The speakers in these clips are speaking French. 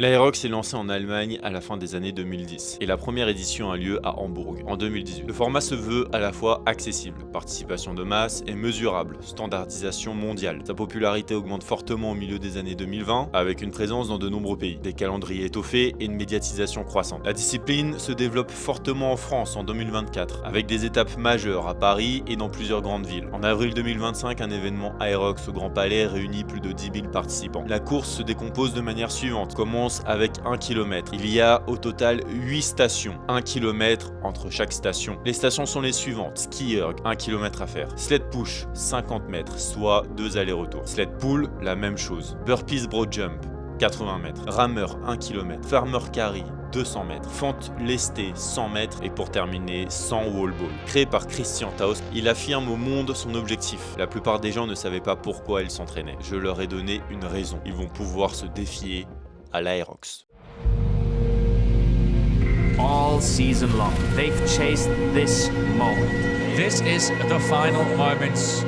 L'Aerox est lancé en Allemagne à la fin des années 2010 et la première édition a lieu à Hambourg en 2018. Le format se veut à la fois accessible, participation de masse et mesurable, standardisation mondiale. Sa popularité augmente fortement au milieu des années 2020 avec une présence dans de nombreux pays, des calendriers étoffés et une médiatisation croissante. La discipline se développe fortement en France en 2024 avec des étapes majeures à Paris et dans plusieurs grandes villes. En avril 2025, un événement Aerox au Grand Palais réunit plus de 10 000 participants. La course se décompose de manière suivante. Commence avec 1 km. Il y a au total 8 stations, 1 km entre chaque station. Les stations sont les suivantes: skieur, 1 km à faire. Sled push, 50 mètres, soit 2 allers-retours. Sled pull, la même chose. Burpees broad jump, 80 mètres. Rameur, 1 km. Farmer carry, 200 mètres. Fente lestée, 100 mètres. Et pour terminer, 100 wall ball. Créé par Christian Taus, il affirme au monde son objectif. La plupart des gens ne savaient pas pourquoi il s'entraînait. Je leur ai donné une raison. Ils vont pouvoir se défier à l'Aerox. All season long, they've chased this moment. This is the final moments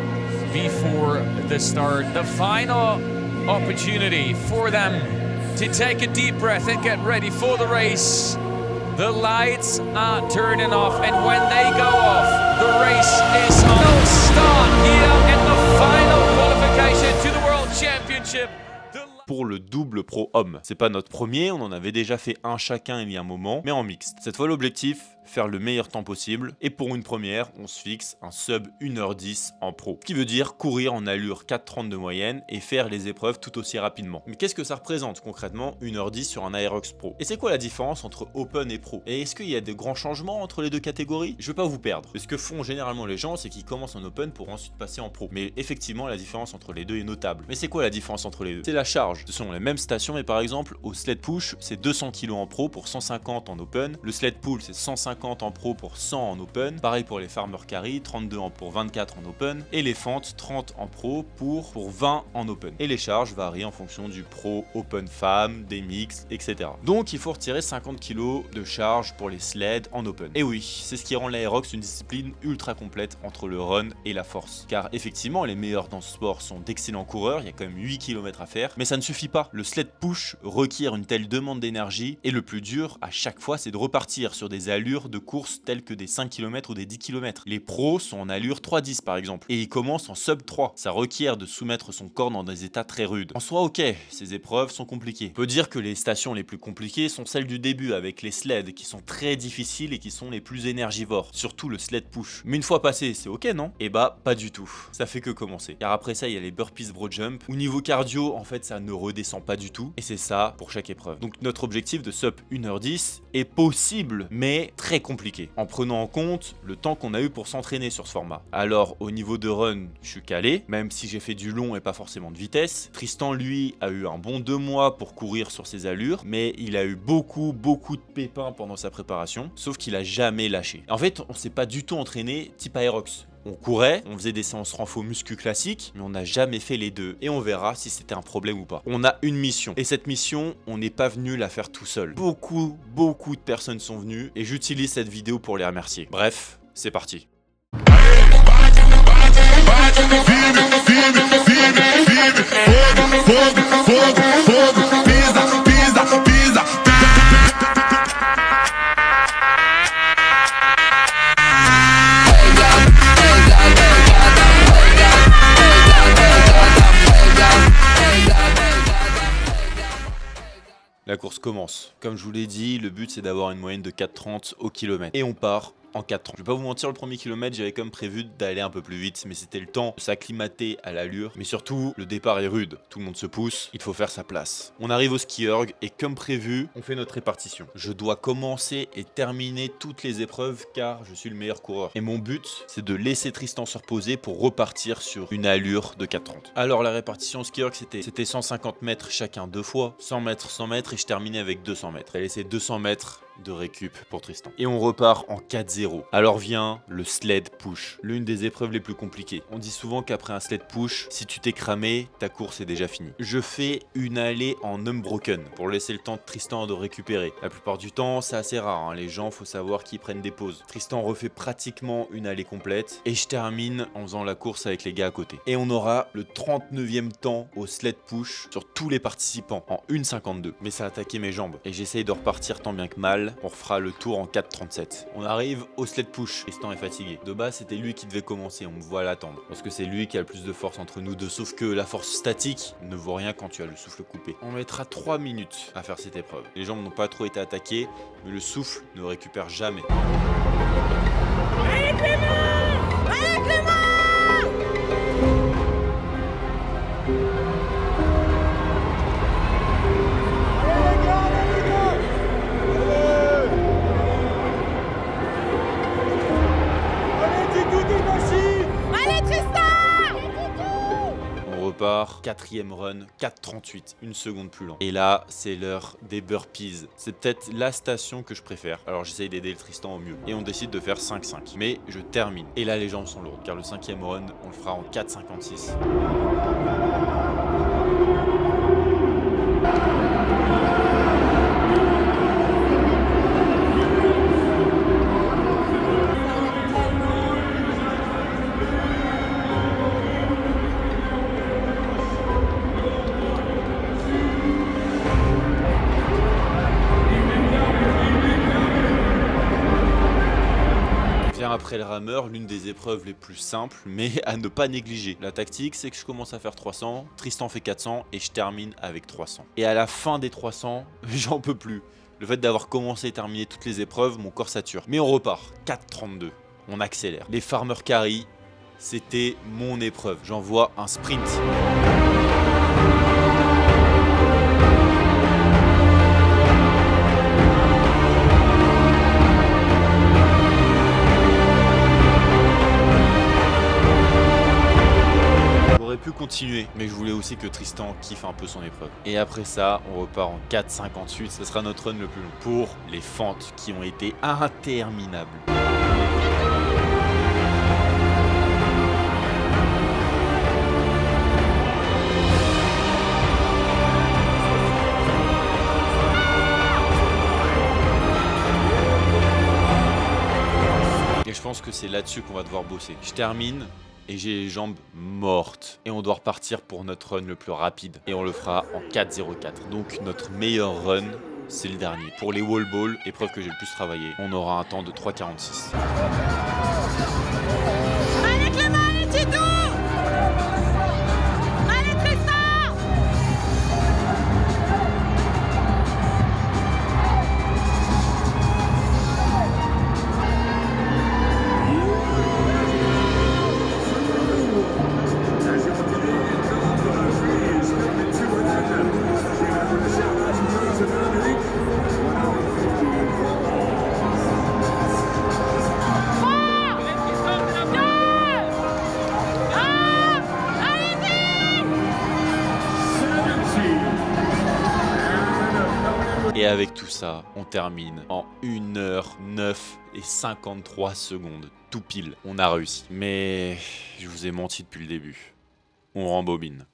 before the start. The final opportunity for them to take a deep breath and get ready for the race. The lights are turning off, and when they go off, the race is on. They'll start here in the final qualification to the World Championship. Pour le double pro homme. C'est pas notre premier, on en avait déjà fait un chacun il y a un moment, mais en mixte. Cette fois l'objectif, faire le meilleur temps possible, et pour une première, on se fixe un sub 1h10 en pro. Ce qui veut dire courir en allure 4,30 de moyenne et faire les épreuves tout aussi rapidement. Mais qu'est-ce que ça représente concrètement 1h10 sur un Aerox Pro? Et c'est quoi la différence entre Open et Pro? Et est-ce qu'il y a de grands changements entre les deux catégories? Je veux pas vous perdre. Ce que font généralement les gens, c'est qu'ils commencent en Open pour ensuite passer en Pro. Mais effectivement, la différence entre les deux est notable. Mais c'est quoi la différence entre les deux? C'est la charge. Ce sont les mêmes stations, mais par exemple, au sled push, c'est 200 kg en Pro pour 150 en Open. Le sled pull, c'est 150 en Pro pour 100 en Open. Pareil pour les farmer carry, 32 pour 24 en Open. Et les fentes, 30 en Pro pour 20 en Open. Et les charges varient en fonction du Pro, Open Femme, des mix, etc. Donc il faut retirer 50 kg de charge pour les sleds en Open. Et oui, c'est ce qui rend l'Aerox une discipline ultra complète entre le run et la force. Car effectivement, les meilleurs dans ce sport sont d'excellents coureurs, il y a quand même 8 km à faire. Mais ça ne suffit pas. Le sled push requiert une telle demande d'énergie et le plus dur à chaque fois, c'est de repartir sur des allures de course telles que des 5 km ou des 10 km. Les pros sont en allure 3,10 par exemple et ils commencent en sub 3. Ça requiert de soumettre son corps dans des états très rudes. En soi, ok, ces épreuves sont compliquées. On peut dire que les stations les plus compliquées sont celles du début avec les sleds qui sont très difficiles et qui sont les plus énergivores, surtout le sled push. Mais une fois passé, c'est ok, non? Et bah, pas du tout. Ça fait que commencer. Car après ça, il y a les burpees broad jump. Au niveau cardio, en fait, ça ne redescend pas du tout. Et c'est ça pour chaque épreuve. Donc notre objectif de sub 1h10 est possible, mais très compliqué, en prenant en compte le temps qu'on a eu pour s'entraîner sur ce format. Alors au niveau de run, je suis calé, même si j'ai fait du long et pas forcément de vitesse. Tristan, lui, a eu un bon 2 mois pour courir sur ses allures, mais il a eu beaucoup de pépins pendant sa préparation, sauf qu'il a jamais lâché. En fait, on s'est pas du tout entraîné type Aerox. On courait, on faisait des séances renfo muscu classiques, mais on n'a jamais fait les deux. Et on verra si c'était un problème ou pas. On a une mission. Et cette mission, on n'est pas venu la faire tout seul. Beaucoup de personnes sont venues et j'utilise cette vidéo pour les remercier. Bref, c'est parti. La course commence. Comme je vous l'ai dit, le but c'est d'avoir une moyenne de 4,30 au kilomètre. Et on part en 4 ans. Je vais pas vous mentir, le premier kilomètre, j'avais comme prévu d'aller un peu plus vite, mais c'était le temps de s'acclimater à l'allure. Mais surtout, le départ est rude. Tout le monde se pousse, il faut faire sa place. On arrive au skiorg et comme prévu, on fait notre répartition. Je dois commencer et terminer toutes les épreuves car je suis le meilleur coureur. Et mon but, c'est de laisser Tristan se reposer pour repartir sur une allure de 4,30. Alors la répartition au skiorg, c'était 150 mètres chacun 2 fois, 100 mètres, 100 mètres et je terminais avec 200 mètres. J'ai laissé 200 mètres de récup pour Tristan. Et on repart en 4-0. Alors vient le sled push, l'une des épreuves les plus compliquées. On dit souvent qu'après un sled push, si tu t'es cramé, ta course est déjà finie. Je fais une allée en unbroken pour laisser le temps de Tristan de récupérer. La plupart du temps, c'est assez rare, hein. Les gens, faut savoir qu'ils prennent des pauses. Tristan refait pratiquement une allée complète et je termine en faisant la course avec les gars à côté. Et on aura le 39e temps au sled push sur tous les participants en 1,52. Mais ça a attaqué mes jambes et j'essaye de repartir tant bien que mal. On refera le tour en 4,37. On arrive au sled push. Tristan est fatigué. De base, c'était lui qui devait commencer. On me voit l'attendre parce que c'est lui qui a le plus de force entre nous deux. Sauf que la force statique ne vaut rien quand tu as le souffle coupé. On mettra 3 minutes à faire cette épreuve. Les jambes n'ont pas trop été attaquées, mais le souffle ne récupère jamais. Allez Clément! Allez Clément! On repart, 4e run, 4,38, une seconde plus lent. Et là, c'est l'heure des burpees. C'est peut-être la station que je préfère. Alors j'essaye d'aider le Tristan au mieux. Et on décide de faire 5,5. Mais je termine. Et là, les jambes sont lourdes, car le 5e run, on le fera en 4,56. Après le rameur, l'une des épreuves les plus simples, mais à ne pas négliger. La tactique, c'est que je commence à faire 300, Tristan fait 400 et je termine avec 300. Et à la fin des 300, j'en peux plus. Le fait d'avoir commencé et terminé toutes les épreuves, mon corps sature. Mais on repart, 4,32. On accélère. Les farmer carry, c'était mon épreuve. J'envoie un sprint. Pu continuer, mais je voulais aussi que Tristan kiffe un peu son épreuve. Et après ça, on repart en 4,58. Ce sera notre run le plus long pour les fentes qui ont été interminables. Et je pense que c'est là-dessus qu'on va devoir bosser. Je termine. Et j'ai les jambes mortes. Et on doit repartir pour notre run le plus rapide. Et on le fera en 4,04. Donc notre meilleur run, c'est le dernier. Pour les wall balls, épreuve que j'ai le plus travaillé, on aura un temps de 3,46. Allez Clément, allez Tito! Allez Tristan! Et avec tout ça, on termine en 1h09 et 53 secondes. Tout pile, on a réussi. Mais je vous ai menti depuis le début. On rembobine.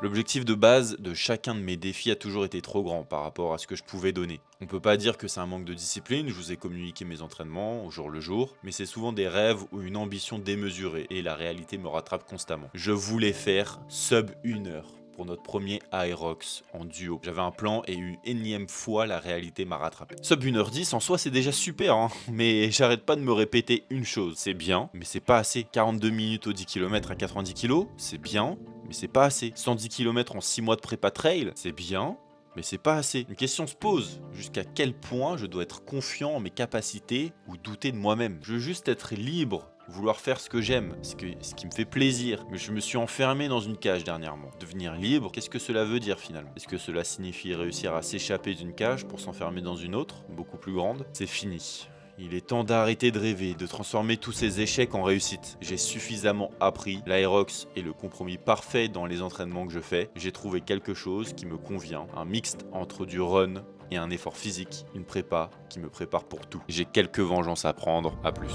L'objectif de base de chacun de mes défis a toujours été trop grand par rapport à ce que je pouvais donner. On peut pas dire que c'est un manque de discipline, je vous ai communiqué mes entraînements au jour le jour, mais c'est souvent des rêves ou une ambition démesurée et la réalité me rattrape constamment. Je voulais faire sub 1 heure pour notre premier Aerox en duo. J'avais un plan et une énième fois la réalité m'a rattrapé. Sub 1h10 en soi c'est déjà super, hein, mais j'arrête pas de me répéter une chose. C'est bien, mais c'est pas assez. 42 minutes au 10 km à 90 kg, c'est bien, mais c'est pas assez. 110 km en 6 mois de prépa trail, c'est bien, mais c'est pas assez. Une question se pose, jusqu'à quel point je dois être confiant en mes capacités ou douter de moi-même? Je veux juste être libre, vouloir faire ce que j'aime, ce qui me fait plaisir. Mais je me suis enfermé dans une cage dernièrement. Devenir libre, qu'est-ce que cela veut dire finalement? Est-ce que cela signifie réussir à s'échapper d'une cage pour s'enfermer dans une autre, beaucoup plus grande? C'est fini. Il est temps d'arrêter de rêver, de transformer tous ces échecs en réussite. J'ai suffisamment appris. L'Aerox est le compromis parfait dans les entraînements que je fais. J'ai trouvé quelque chose qui me convient. Un mixte entre du run, et un effort physique, une prépa qui me prépare pour tout. J'ai quelques vengeances à prendre, à plus.